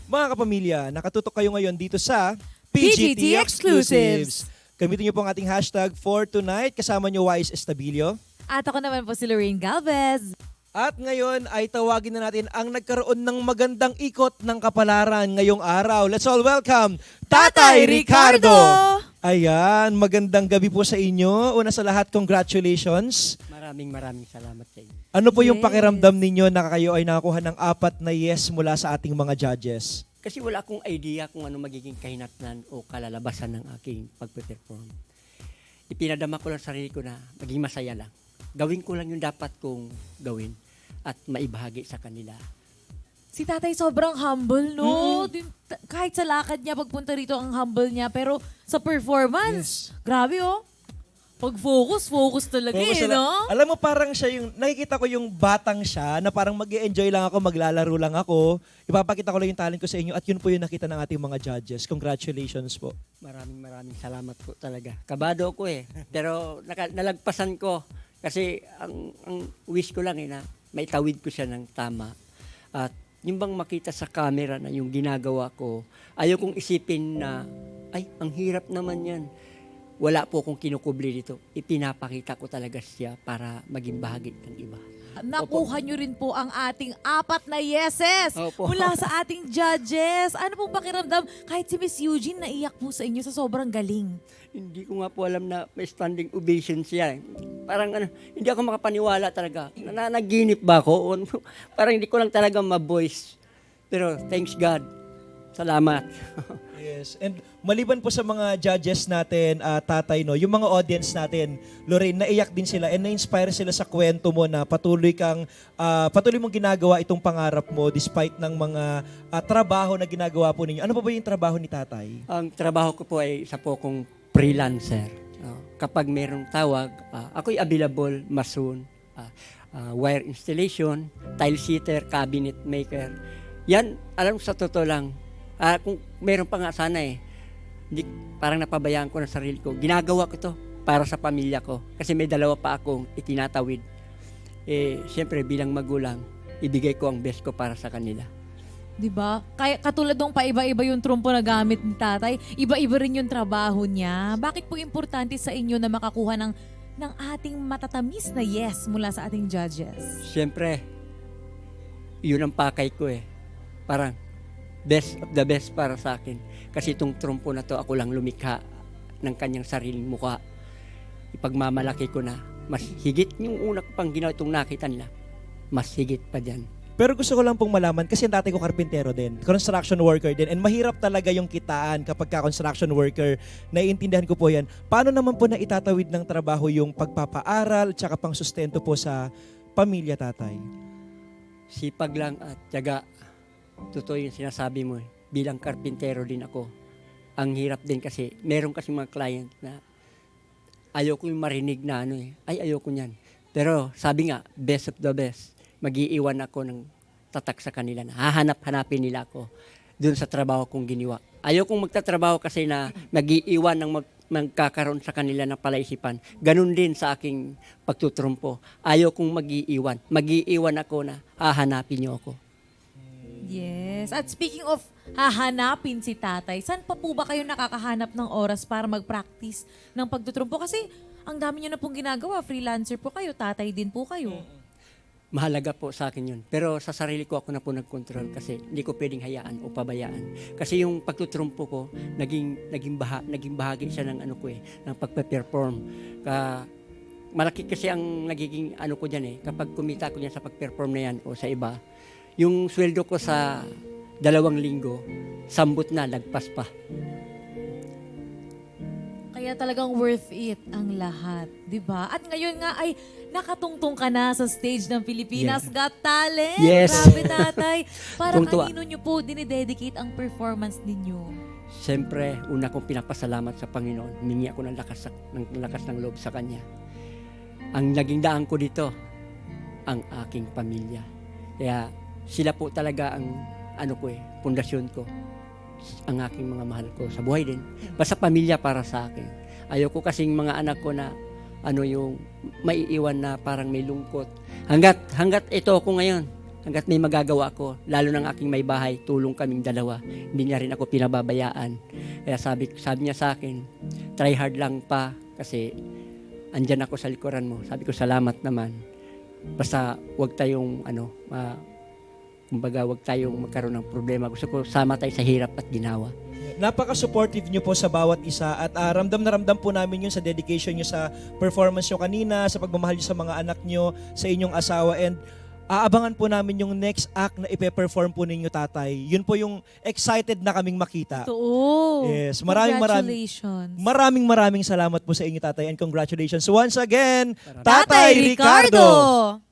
Mga kapamilya, nakatutok kayo ngayon dito sa PGT Exclusives. Gamitin niyo po ang ating hashtag for tonight. Kasama niyo Wise Estabilio. At ako naman po si Lorraine Galvez. At ngayon ay tawagin na natin ang nagkaroon ng magandang ikot ng kapalaran ngayong araw. Let's all welcome Tatay Ricardo! Ayan, magandang gabi po sa inyo. Una sa lahat, congratulations. Maraming salamat sa inyo. Ano po yung Yes. pakiramdam ninyo na kayo ay nakakuha ng 4 na yes mula sa ating mga judges? Kasi wala akong idea kung ano magiging kahinatnan o kalalabasan ng aking pagpe-perform. Ipinadama ko lang sa sarili ko na maging masaya lang. Gawin ko lang yung dapat kong gawin at maibahagi sa kanila. Si tatay sobrang humble, no? Kahit sa lakad niya, pagpunta rito, ang humble niya. Pero sa performance, grabe, oh. Pag focus talaga, Focus eh, na- no? Alam mo, parang siya yung, nakikita ko yung batang siya na parang mag-enjoy lang ako, maglalaro lang ako. Ipapakita ko lang yung talent ko sa inyo at yun po yung nakita ng ating mga judges. Congratulations po. Maraming salamat po talaga. Kabado ko eh. Pero nalagpasan ko kasi ang wish ko lang eh na maitawid ko siya ng tama. At yung bang makita sa camera na yung ginagawa ko, ayaw kong isipin na, ay, ang hirap naman yan. Wala po akong kinukubli dito. Ipinapakita ko talaga siya para maging bahagi ng iba. Nakuha niyo rin po ang ating 4 na yeses Opo. mula sa ating judges. Ano pong pakiramdam? Kahit si Miss Eugene, naiyak po sa inyo sa sobrang galing. Hindi ko nga po alam na may standing ovation siya. Parang hindi ako makapaniwala talaga. Nananaginip ba ako? O, parang hindi ko lang talaga ma-voice. Pero thanks God. Salamat. Yes. And maliban po sa mga judges natin, tatay, no, yung mga audience natin, Lorraine, naiyak din sila and na-inspire sila sa kwento mo na patuloy mong ginagawa itong pangarap mo despite ng mga trabaho na ginagawa po ninyo. Ano pa ba yung trabaho ni tatay? Ang trabaho ko po ay isa po kong freelancer. Kapag mayroong tawag, ako'y available, mason, wire installation, tile sitter, cabinet maker. Yan, alam ko sa totoo lang, kung meron pa nga sana parang napabayaan ko na sarili ko. Ginagawa ko to para sa pamilya ko. Kasi may 2 pa akong itinatawid. Siyempre bilang magulang, ibigay ko ang best ko para sa kanila. Diba? Kaya katulad nung paiba-iba yung trumpo na gamit ni tatay, iba-iba rin yung trabaho niya. Bakit po importante sa inyo na makakuha ng ating matatamis na yes mula sa ating judges? Siyempre, yun ang pakay ko eh. Parang, best of the best para sa akin. Kasi itong trumpo na to, ako lang lumikha ng kanyang sariling mukha. Ipagmamalaki ko na, mas higit yung una ko pang ginawa itong nakita nila. Mas higit pa dyan. Pero gusto ko lang pong malaman, kasi ang tatay ko karpintero din, construction worker din, and mahirap talaga yung kitaan kapag ka-construction worker. Naiintindihan ko po yan. Paano naman po na itatawid ng trabaho yung pagpapaaral at saka pang sustento po sa pamilya, tatay? Sipag lang at tiyaga. Totoo yung sinasabi mo eh. Bilang karpintero din ako. Ang hirap din kasi, meron kasi mga client na ayoko yung marinig na ay ayoko niyan. Pero sabi nga, best of the best. Mag-iiwan ako ng tatak sa kanila na hahanap-hanapin nila ako dun sa trabaho kong giniwa. Ayokong magtatrabaho kasi na mag-iiwan ng magkakaroon sa kanila ng palaisipan. Ganun din sa aking pagtutrumpo. Ayokong mag-iiwan. Mag-iiwan ako na hahanapin niyo ako. Yes. At speaking of hahanapin si tatay, saan pa po ba kayo nakakahanap ng oras para mag-practice ng pagtutrumpo? Kasi ang dami nyo na pong ginagawa. Freelancer po kayo, tatay din po kayo. Mahalaga po sa akin yun. Pero sa sarili ko ako na po nag-control kasi hindi ko pwedeng hayaan o pabayaan. Kasi yung pagtutrumpo ko, naging bahagi siya ng ng pagpe-perform. Malaki kasi ang nagiging ko dyan kapag kumita ko dyan sa pag-perform na yan o sa iba, yung sweldo ko sa 2 linggo, sambot na, lagpas pa. Kaya talagang worth it ang lahat, di ba? At ngayon nga ay nakatungtong ka na sa stage ng Pilipinas Got Talent. Yes. Grabe, tatay. Para Tuwang-tuwa. kanino nyo po dinidedicate ang performance ninyo? Siyempre, una kong pinapasalamat sa Panginoon. Humingi ako ng lakas ng loob sa Kanya. Ang naging daan ko dito, ang aking pamilya. Kaya sila po talaga ang pundasyon ko. Ang aking mga mahal ko sa buhay din. Basta pamilya para sa akin. Ayoko kasing mga anak ko na yung maiiwan na parang may lungkot. Hanggat ito ako ngayon, hanggat may magagawa ako, lalo ng aking may bahay, tulong kaming dalawa. Hindi niya rin ako pinababayaan. Kaya sabi niya sa akin, try hard lang pa kasi andyan ako sa likuran mo. Sabi ko, salamat naman. Basta wag tayong kumbaga wag tayong magkaroon ng problema. Gusto ko sama tayo sa hirap at ginawa. Napaka-supportive nyo po sa bawat isa at ramdam na ramdam po namin yun sa dedication nyo sa performance nyo kanina, sa pagmamahal nyo sa mga anak nyo, sa inyong asawa, and aabangan po namin yung next act na ipe-perform po ninyo, tatay. Yun po yung excited na kaming makita. Totoo. Yes, Congratulations. maraming salamat po sa inyo, tatay, and congratulations once again, Tatay Ricardo!